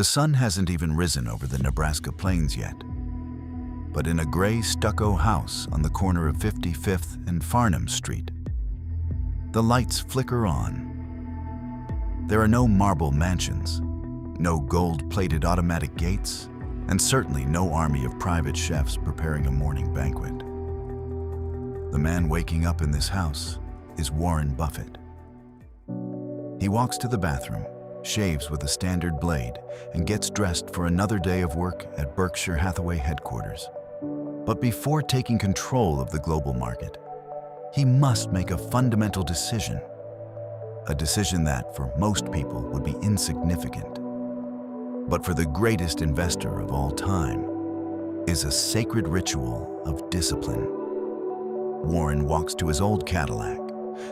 The sun hasn't even risen over the Nebraska plains yet. But in a gray stucco house on the corner of 55th and Farnham Street, the lights flicker on. There are no marble mansions, no gold-plated automatic gates, and certainly no army of private chefs preparing a morning banquet. The man waking up in this house is Warren Buffett. He walks to the bathroom, shaves with a standard blade, and gets dressed for another day of work at Berkshire Hathaway headquarters. But before taking control of the global market, he must make a fundamental decision. A decision that, for most people, would be insignificant. But for the greatest investor of all time, is a sacred ritual of discipline. Warren walks to his old Cadillac,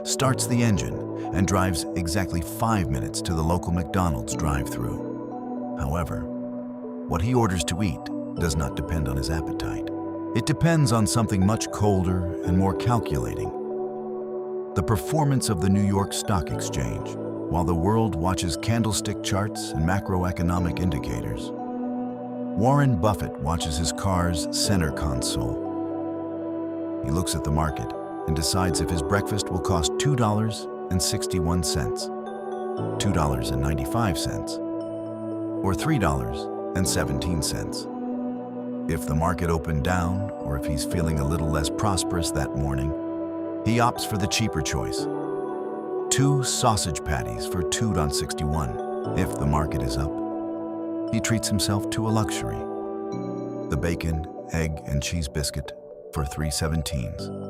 starts the engine, and drives exactly 5 minutes to the local McDonald's drive-thru. However, what he orders to eat does not depend on his appetite. It depends on something much colder and more calculating. The performance of the New York Stock Exchange, while the world watches candlestick charts and macroeconomic indicators. Warren Buffett watches his car's center console. He looks at the market and decides if his breakfast will cost $2.61, $2.95, or $3.17. If the market opened down, or if he's feeling a little less prosperous that morning, he opts for the cheaper choice. 2 sausage patties for $2.61 if the market is up. He treats himself to a luxury. The bacon, egg, and cheese biscuit for $3.17.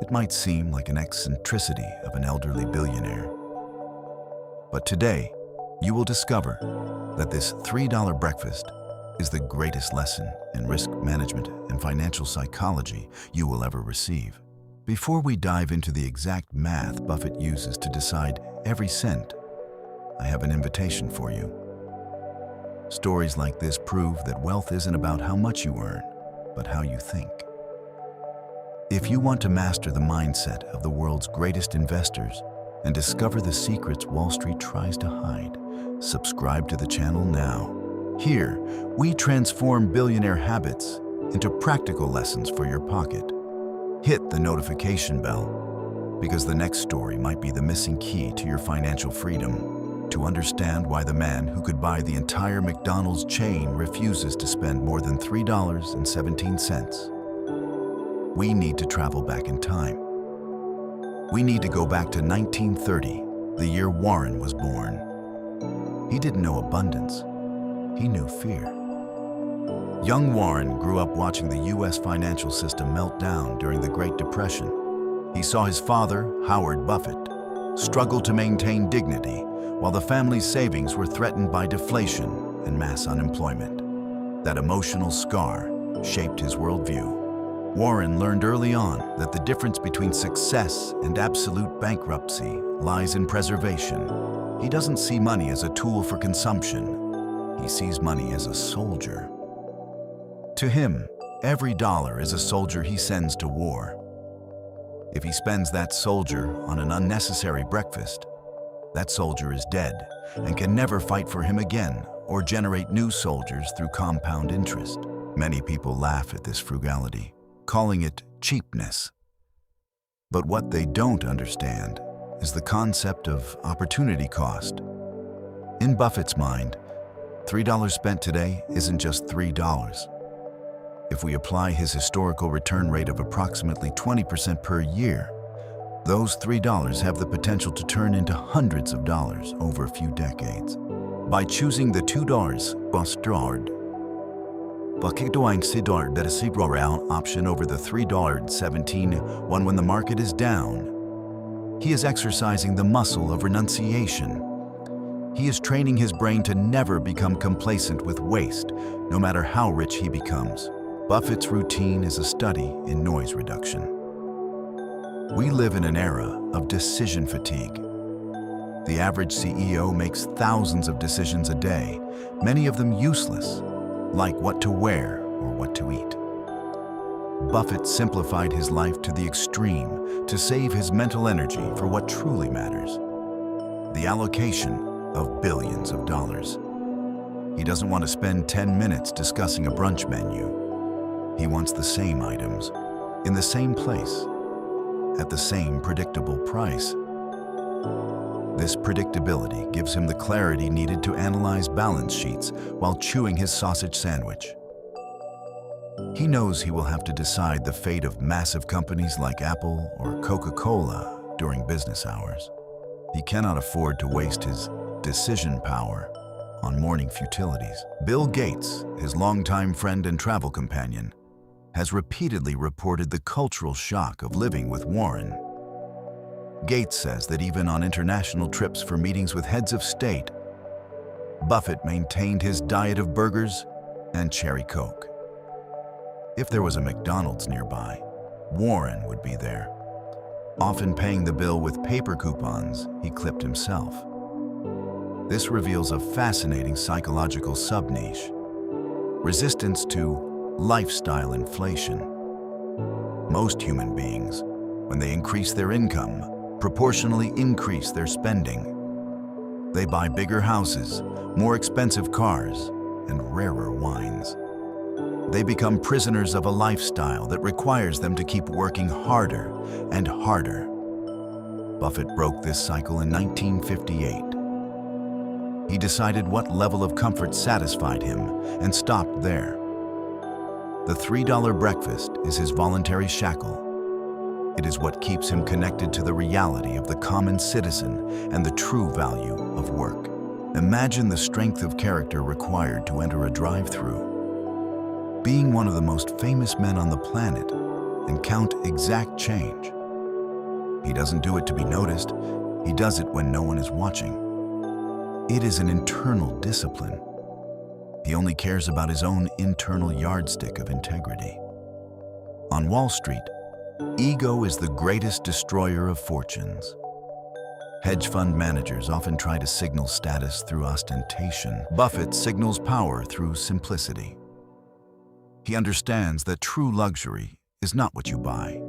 It might seem like an eccentricity of an elderly billionaire. But today, you will discover that this $3 breakfast is the greatest lesson in risk management and financial psychology you will ever receive. Before we dive into the exact math Buffett uses to decide every cent, I have an invitation for you. Stories like this prove that wealth isn't about how much you earn, but how you think. If you want to master the mindset of the world's greatest investors and discover the secrets Wall Street tries to hide, subscribe to the channel now. Here, we transform billionaire habits into practical lessons for your pocket. Hit the notification bell, because the next story might be the missing key to your financial freedom. To understand why the man who could buy the entire McDonald's chain refuses to spend more than $3.17, we need to travel back in time. We need to go back to 1930, the year Warren was born. He didn't know abundance. He knew fear. Young Warren grew up watching the U.S. financial system melt down during the Great Depression. He saw his father, Howard Buffett, struggle to maintain dignity while the family's savings were threatened by deflation and mass unemployment. That emotional scar shaped his worldview. Warren learned early on that the difference between success and absolute bankruptcy lies in preservation. He doesn't see money as a tool for consumption. He sees money as a soldier. To him, every dollar is a soldier he sends to war. If he spends that soldier on an unnecessary breakfast, that soldier is dead and can never fight for him again or generate new soldiers through compound interest. Many people laugh at this frugality, calling it cheapness. But what they don't understand is the concept of opportunity cost. In Buffett's mind, $3 spent today isn't just $3. If we apply his historical return rate of approximately 20% per year, those $3 have the potential to turn into hundreds of dollars over a few decades. By choosing the $2 option over the $3.17 one when the market is down, he is exercising the muscle of renunciation. He is training his brain to never become complacent with waste, no matter how rich he becomes. Buffett's routine is a study in noise reduction. We live in an era of decision fatigue. The average CEO makes thousands of decisions a day, many of them useless, like what to wear or what to eat. Buffett simplified his life to the extreme to save his mental energy for what truly matters: the allocation of billions of dollars. He doesn't want to spend 10 minutes discussing a brunch menu. He wants the same items, in the same place, at the same predictable price. This predictability gives him the clarity needed to analyze balance sheets while chewing his sausage sandwich. He knows he will have to decide the fate of massive companies like Apple or Coca-Cola during business hours. He cannot afford to waste his decision power on morning futilities. Bill Gates, his longtime friend and travel companion, has repeatedly reported the cultural shock of living with Warren. Gates says that even on international trips for meetings with heads of state, Buffett maintained his diet of burgers and cherry Coke. If there was a McDonald's nearby, Warren would be there, often paying the bill with paper coupons he clipped himself. This reveals a fascinating psychological sub-niche: resistance to lifestyle inflation. Most human beings, when they increase their income, proportionally increase their spending. They buy bigger houses, more expensive cars, and rarer wines. They become prisoners of a lifestyle that requires them to keep working harder and harder. Buffett broke this cycle in 1958. He decided what level of comfort satisfied him and stopped there. The $3 breakfast is his voluntary shackle. It is what keeps him connected to the reality of the common citizen and the true value of work. Imagine the strength of character required to enter a drive-thru. Being one of the most famous men on the planet and count exact change. He doesn't do it to be noticed. He does it when no one is watching. It is an internal discipline. He only cares about his own internal yardstick of integrity. On Wall Street, ego is the greatest destroyer of fortunes. Hedge fund managers often try to signal status through ostentation. Buffett signals power through simplicity. He understands that true luxury is not what you buy,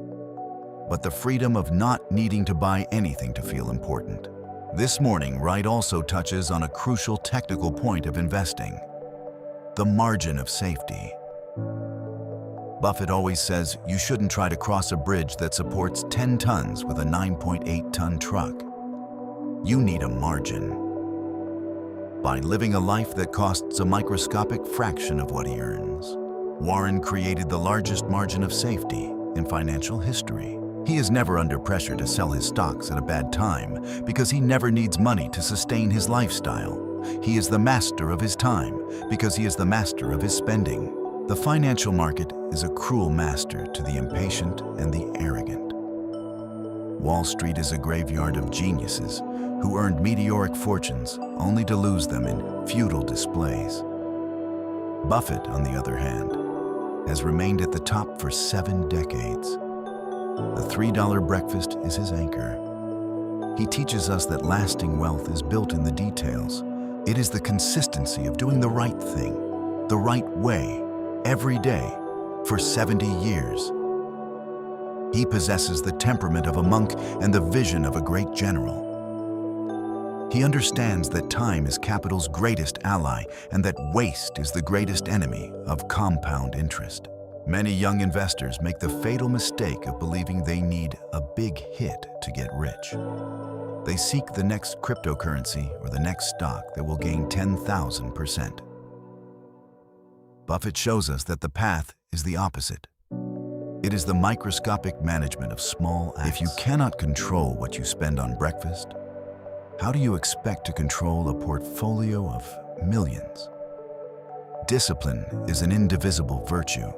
but the freedom of not needing to buy anything to feel important. This morning, Wright also touches on a crucial technical point of investing: the margin of safety. Buffett always says you shouldn't try to cross a bridge that supports 10 tons with a 9.8-ton truck. You need a margin. By living a life that costs a microscopic fraction of what he earns, Warren created the largest margin of safety in financial history. He is never under pressure to sell his stocks at a bad time because he never needs money to sustain his lifestyle. He is the master of his time because he is the master of his spending. The financial market is a cruel master to the impatient and the arrogant. Wall Street is a graveyard of geniuses who earned meteoric fortunes only to lose them in futile displays. Buffett, on the other hand, has remained at the top for 7 decades. The $3 breakfast is his anchor. He teaches us that lasting wealth is built in the details. It is the consistency of doing the right thing, the right way, every day, for 70 years. He possesses the temperament of a monk and the vision of a great general. He understands that time is capital's greatest ally and that waste is the greatest enemy of compound interest. Many young investors make the fatal mistake of believing they need a big hit to get rich. They seek the next cryptocurrency or the next stock that will gain 10,000%. Buffett shows us that the path is the opposite. It is the microscopic management of small acts. If you cannot control what you spend on breakfast, how do you expect to control a portfolio of millions? Discipline is an indivisible virtue.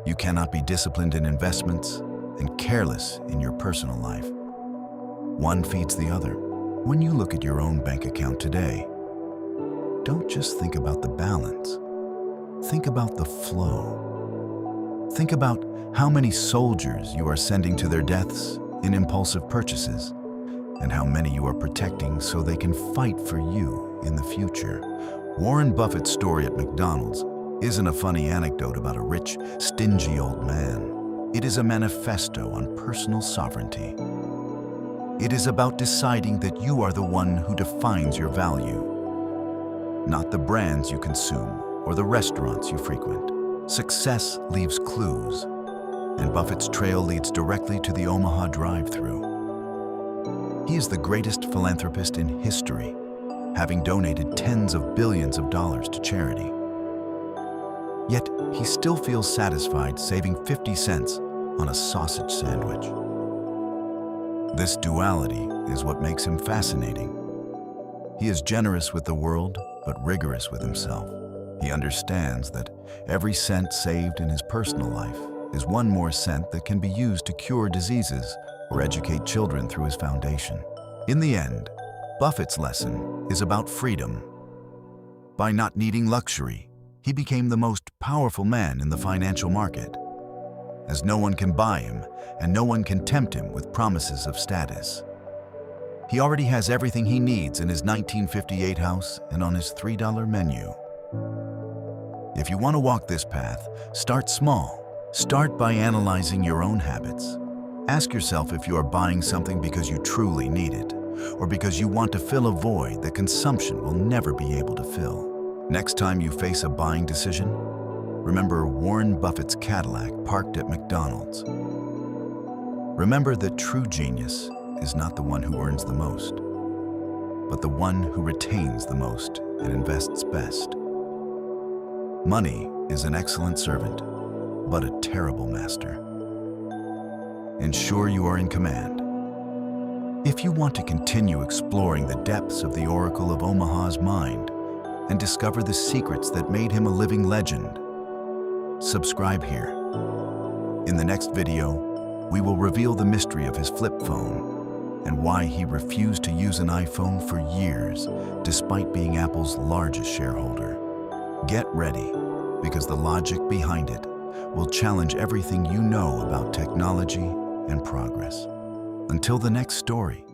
You cannot be disciplined in investments and careless in your personal life. One feeds the other. When you look at your own bank account today, don't just think about the balance. Think about the flow. Think about how many soldiers you are sending to their deaths in impulsive purchases, and how many you are protecting so they can fight for you in the future. Warren Buffett's story at McDonald's isn't a funny anecdote about a rich, stingy old man. It is a manifesto on personal sovereignty. It is about deciding that you are the one who defines your value. not the brands you consume or the restaurants you frequent. Success leaves clues, and Buffett's trail leads directly to the Omaha drive-thru. He is the greatest philanthropist in history, having donated tens of billions of dollars to charity. Yet, he still feels satisfied saving 50 cents on a sausage sandwich. This duality is what makes him fascinating. He is generous with the world, but rigorous with himself. He understands that every cent saved in his personal life is one more cent that can be used to cure diseases or educate children through his foundation. In the end, Buffett's lesson is about freedom. By not needing luxury, he became the most powerful man in the financial market, as no one can buy him and no one can tempt him with promises of status. He already has everything he needs in his 1958 house and on his $3 menu. If you want to walk this path, start small. Start by analyzing your own habits. Ask yourself if you are buying something because you truly need it, or because you want to fill a void that consumption will never be able to fill. Next time you face a buying decision, remember Warren Buffett's Cadillac parked at McDonald's. Remember that true genius is not the one who earns the most, but the one who retains the most and invests best. Money is an excellent servant, but a terrible master. Ensure you are in command. If you want to continue exploring the depths of the Oracle of Omaha's mind and discover the secrets that made him a living legend, subscribe here. In the next video, we will reveal the mystery of his flip phone and why he refused to use an iPhone for years despite being Apple's largest shareholder. Get ready, because the logic behind it will challenge everything you know about technology and progress. Until the next story.